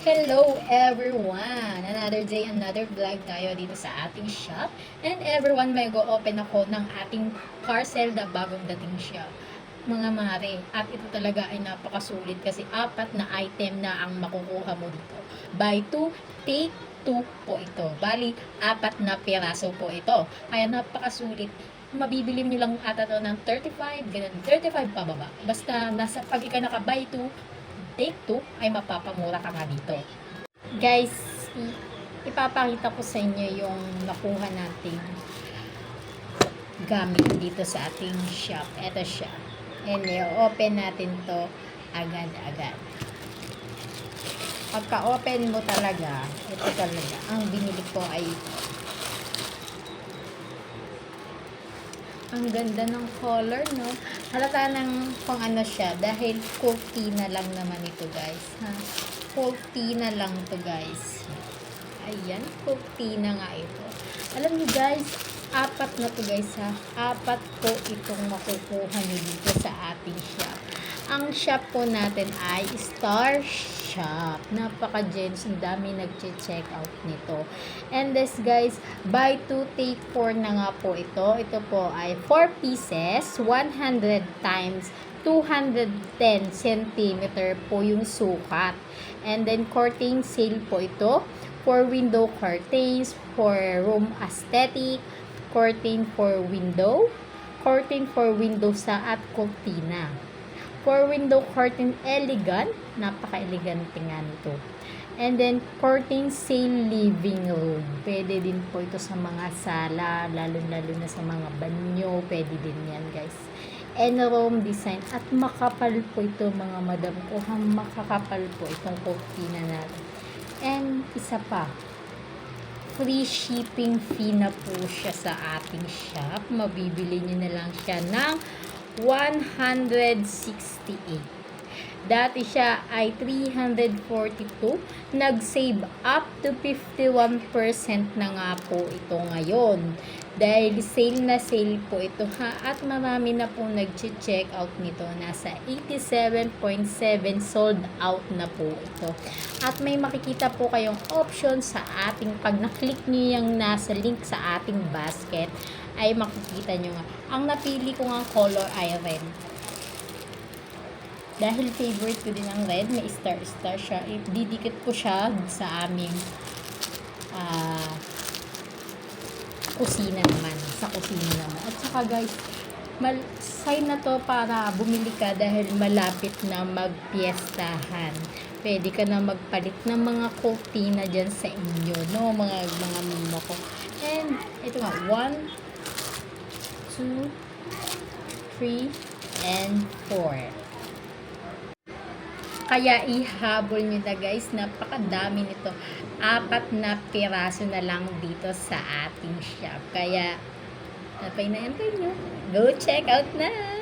Hello everyone! Another day, another vlog tayo dito sa ating shop. And everyone, may go-open ako ng ating parcel na bagong dating shop. Mga mare, at ito talaga ay napakasulit kasi apat na item na ang makukuha mo dito. Buy 2, take 2 po ito. Bali, apat na piraso po ito. Kaya napakasulit. Mabibili nyo lang ata to ng 35, ganun, 35 pababa. Basta nasa pag ika naka-buy 2, take 2 ay mapapamura ka nga dito. Guys, ipapakita ko sa inyo yung nakuha nating gamit dito sa ating shop. Ito siya. And i-open natin to agad-agad. Pagka-open mo talaga, ito talaga. Ang binili ko ay ang ganda ng color, no? Halata ng kung ano siya dahil cortina lang naman ito, guys. Ha? Cortina lang to, guys. Ayan, cortina nga ito. Alam niyo, guys, apat na to, guys, ha? Apat po itong makukuha niyo dito sa ating shop. Ang shop po natin ay Star Shop. Napaka-gents, ang dami nag-check out nito. And this, guys, buy 2 take 4 na nga po ito. Ito po ay 4 pieces, 100 times 210 cm po yung sukat. And then curtain sale po ito for window curtains, for room aesthetic, curtain for window sa at cortina. For window curtain elegant, napaka-elegante nga nito. And then curtain sale living room. Pwede din po ito sa mga sala, lalo-lalo na sa mga banyo, pwede din yan, guys. And room design at makapal po ito, mga madam ko, makakapal po itong cortina natin. And isa pa, free shipping fee na po siya sa ating shop. Mabibili nyo na lang siya ng 168. Dati siya ay 342. Nag-save up to 51% na nga po ito ngayon. Dahil sale na sale po ito, ha. At marami na po nag-check out nito. Nasa 87.7 sold out na po ito. At may makikita po kayong option sa ating, pag na-click nyo yung nasa link sa ating basket, ay makikita nyo nga. Ang napili ko nga color ay red. Dahil favorite ko din ang red, may star-star siya. Didikit ko siya sa aming kusina naman. Sa kusina naman. At saka, guys, sign na to para bumili ka dahil malapit na magpiestahan. Pwede ka na magpalit ng mga cortina dyan sa inyo, no? Mga mimo ko. And, ito nga, 1, 2, 3, and 4. Kaya ihabol nyo na, guys. Napakadami nito. 4 na piraso na lang dito sa ating shop. Kaya, napay na nyo. Go check out na!